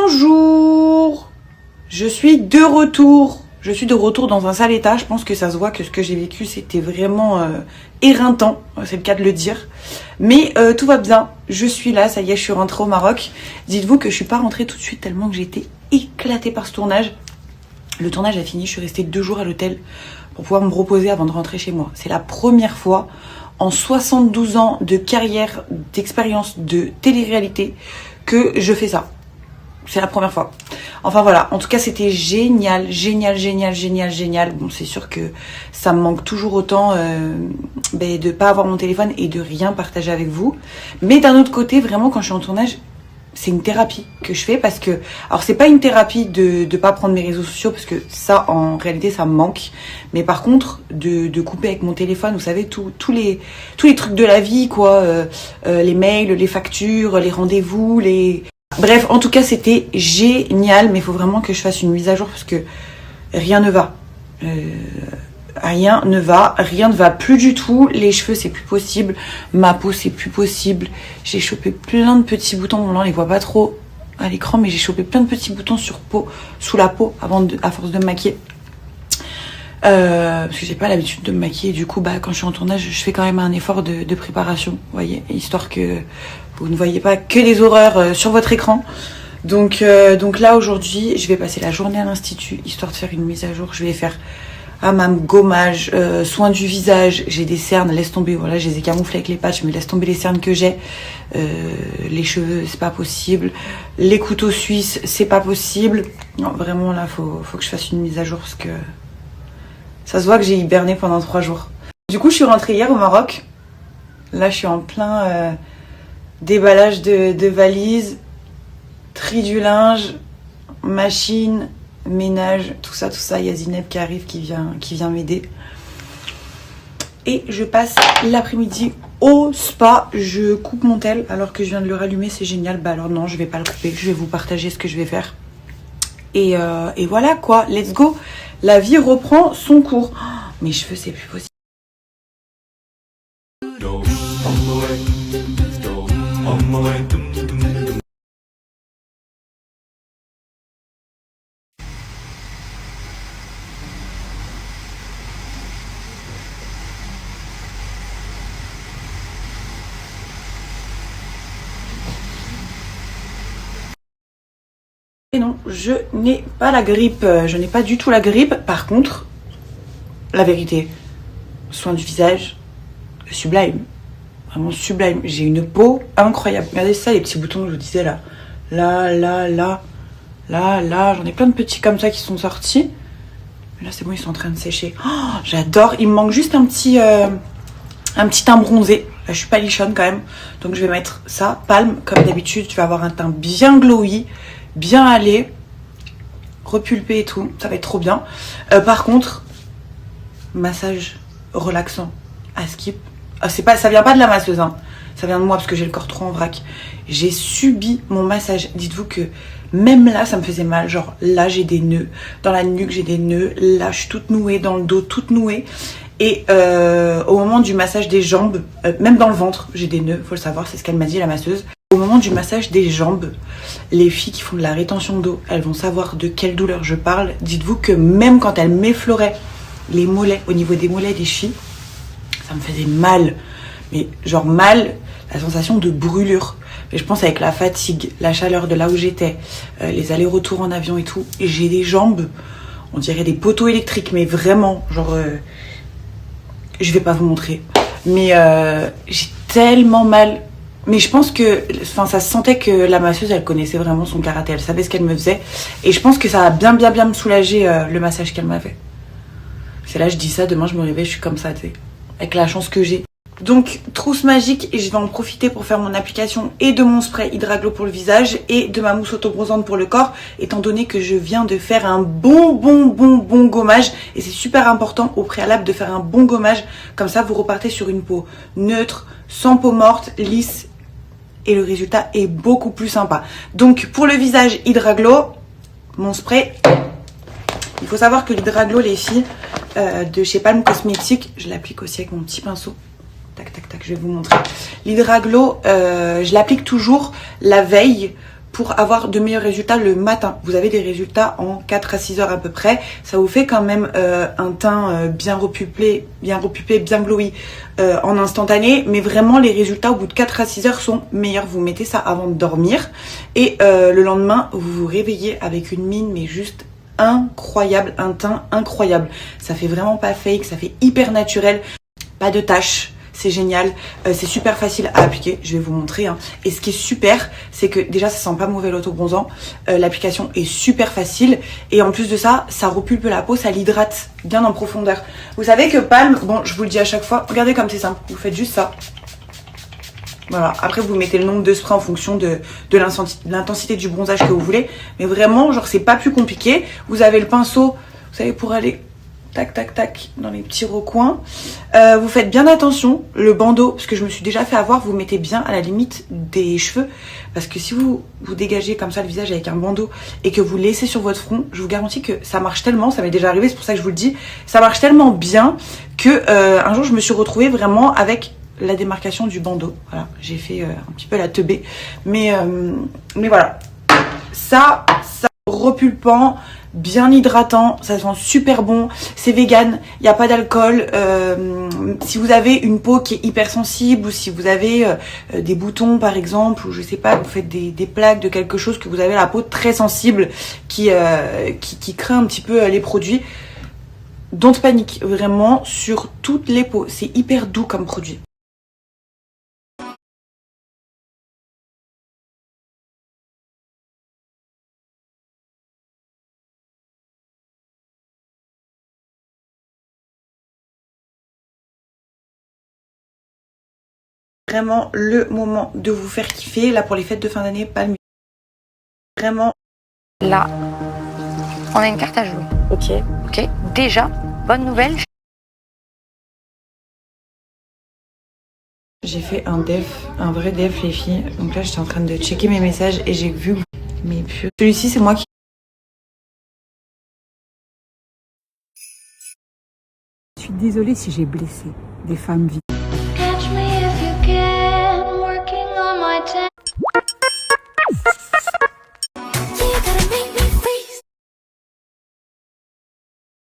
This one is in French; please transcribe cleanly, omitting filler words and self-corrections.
Bonjour. Je suis de retour. Je suis de retour dans un sale état. Je pense que ça se voit que ce que j'ai vécu, c'était vraiment éreintant. C'est le cas de le dire. Mais tout va bien. Je suis là. Ça y est, je suis rentrée au Maroc. Dites-vous que je suis pas rentrée tout de suite tellement que j'étais éclatée par ce tournage. Le tournage a fini. Je suis restée 2 jours à l'hôtel pour pouvoir me reposer avant de rentrer chez moi. C'est la première fois en 72 ans de carrière, d'expérience de télé-réalité que je fais ça. C'est la première fois. Enfin voilà, en tout cas c'était génial, génial, génial, génial, génial. Bon, c'est sûr que ça me manque toujours autant de pas avoir mon téléphone et de rien partager avec vous. Mais d'un autre côté, vraiment quand je suis en tournage, c'est une thérapie que je fais parce que... Alors c'est pas une thérapie de pas prendre mes réseaux sociaux parce que ça en réalité ça me manque. Mais par contre de couper avec mon téléphone, vous savez, tous les trucs de la vie quoi. Les mails, les factures, les rendez-vous, les... Bref, en tout cas, c'était génial, mais il faut vraiment que je fasse une mise à jour parce que rien ne va. Rien ne va plus du tout. Les cheveux, c'est plus possible. Ma peau, c'est plus possible. J'ai chopé plein de petits boutons. Bon, là, on les voit pas trop à l'écran, mais j'ai chopé plein de petits boutons sous la peau, à force de me maquiller. Parce que j'ai pas l'habitude de me maquiller. Du coup, quand je suis en tournage, je fais quand même un effort de préparation, vous voyez, histoire que vous ne voyez pas que les horreurs sur votre écran. Donc là, aujourd'hui, je vais passer la journée à l'institut, histoire de faire une mise à jour. Je vais faire hammam, gommage, soin du visage. J'ai des cernes, laisse tomber. Voilà, je les ai camouflées avec les patchs, mais laisse tomber les cernes que j'ai. Les cheveux, c'est pas possible. Les couteaux suisses, c'est pas possible. Non, vraiment, là, faut que je fasse une mise à jour parce que ça se voit que j'ai hiberné pendant 3 jours. Du coup, je suis rentrée hier au Maroc. Là, je suis en plein déballage de valises, tri du linge, machine, ménage, tout ça. Il y a Zineb qui arrive, qui vient m'aider. Et je passe l'après-midi au spa. Je coupe mon tel alors que je viens de le rallumer. C'est génial. Alors non, je vais pas le couper. Je vais vous partager ce que je vais faire. Et voilà quoi, let's go. La vie reprend son cours. Oh, mes cheveux, c'est plus possible. Et non, je n'ai pas la grippe, je n'ai pas du tout la grippe. Par contre, la vérité, soin du visage, sublime, vraiment sublime. J'ai une peau incroyable. Regardez ça, les petits boutons que je vous disais là. Là, j'en ai plein de petits comme ça qui sont sortis. Mais là c'est bon, ils sont en train de sécher. Oh, j'adore, il me manque juste un petit teint bronzé. Là, je suis pas lichonne quand même. Donc je vais mettre ça, palme, comme d'habitude. Tu vas avoir un teint bien glowy, bien allé, repulpé et tout, ça va être trop bien. Par contre, massage relaxant à skip. Ça vient pas de la masseuse, hein. Ça vient de moi parce que j'ai le corps trop en vrac. J'ai subi mon massage. Dites-vous que même là, ça me faisait mal. Genre là, j'ai des nœuds. Dans la nuque, j'ai des nœuds. Là, je suis toute nouée. Dans le dos, toute nouée. Et au moment du massage des jambes, même dans le ventre, j'ai des nœuds. Faut le savoir, c'est ce qu'elle m'a dit, la masseuse. Au moment du massage des jambes, les filles qui font de la rétention d'eau, elles vont savoir de quelle douleur je parle. Dites-vous que même quand elles m'effleuraient les mollets, au niveau des mollets des chevilles, ça me faisait mal. Mais genre mal, la sensation de brûlure. Mais je pense avec la fatigue, la chaleur de là où j'étais, les allers-retours en avion et tout. Et j'ai des jambes, on dirait des poteaux électriques, mais vraiment, genre... je vais pas vous montrer. Mais j'ai tellement mal... Mais je pense que, ça se sentait que la masseuse, elle connaissait vraiment son karaté, elle savait ce qu'elle me faisait. Et je pense que ça a bien me soulager le massage qu'elle m'a fait. C'est là, je dis ça, demain je me réveille, je suis comme ça, tu sais, avec la chance que j'ai. Donc, trousse magique, et je vais en profiter pour faire mon application et de mon spray Hydraglow pour le visage et de ma mousse autobronzante pour le corps, étant donné que je viens de faire un bon gommage. Et c'est super important au préalable de faire un bon gommage, comme ça vous repartez sur une peau neutre, sans peau morte, lisse. Et le résultat est beaucoup plus sympa. Donc pour le visage Hydraglow, mon spray, il faut savoir que l'Hydraglow, les filles, de chez Palm Cosmétiques, je l'applique aussi avec mon petit pinceau. Tac, je vais vous montrer. L'Hydraglow, je l'applique toujours la veille pour avoir de meilleurs résultats le matin. Vous avez des résultats en 4 à 6 heures à peu près. Ça vous fait quand même un teint bien repupé, bien glowy en instantané. Mais vraiment, les résultats au bout de 4 à 6 heures sont meilleurs. Vous mettez ça avant de dormir. Et le lendemain, vous vous réveillez avec une mine, mais juste incroyable, un teint incroyable. Ça fait vraiment pas fake, ça fait hyper naturel. Pas de taches. C'est génial, c'est super facile à appliquer, je vais vous montrer. Hein. Et ce qui est super, c'est que déjà ça sent pas mauvais l'autobronzant, l'application est super facile et en plus de ça, ça repulpe la peau, ça l'hydrate bien en profondeur. Vous savez que Palm, bon je vous le dis à chaque fois, regardez comme c'est simple, vous faites juste ça. Voilà, après vous mettez le nombre de sprays en fonction de l'intensité du bronzage que vous voulez, mais vraiment genre c'est pas plus compliqué. Vous avez le pinceau, vous savez pour aller tac tac tac dans les petits recoins. Vous faites bien attention, le bandeau, parce que je me suis déjà fait avoir, vous mettez bien à la limite des cheveux, parce que si vous dégagez comme ça le visage avec un bandeau et que vous laissez sur votre front, je vous garantis que ça marche tellement, ça m'est déjà arrivé, c'est pour ça que je vous le dis, ça marche tellement bien que un jour je me suis retrouvée vraiment avec la démarcation du bandeau. Voilà, j'ai fait un petit peu la teubée, mais voilà, ça repulpant, bien hydratant, ça sent super bon, c'est vegan, il n'y a pas d'alcool. Si vous avez une peau qui est hypersensible ou si vous avez des boutons par exemple, ou je sais pas, vous faites des plaques de quelque chose, que vous avez la peau très sensible qui craint un petit peu les produits, don't panique, vraiment sur toutes les peaux, c'est hyper doux comme produit. Vraiment le moment de vous faire kiffer. Là pour les fêtes de fin d'année, pas le mieux. Vraiment. Là, on a une carte à jouer. Ok. Ok. Déjà, bonne nouvelle. J'ai fait un vrai def les filles. Donc là j'étais en train de checker mes messages et j'ai vu mes purs. Celui-ci c'est moi qui... Je suis désolée si j'ai blessé des femmes vives.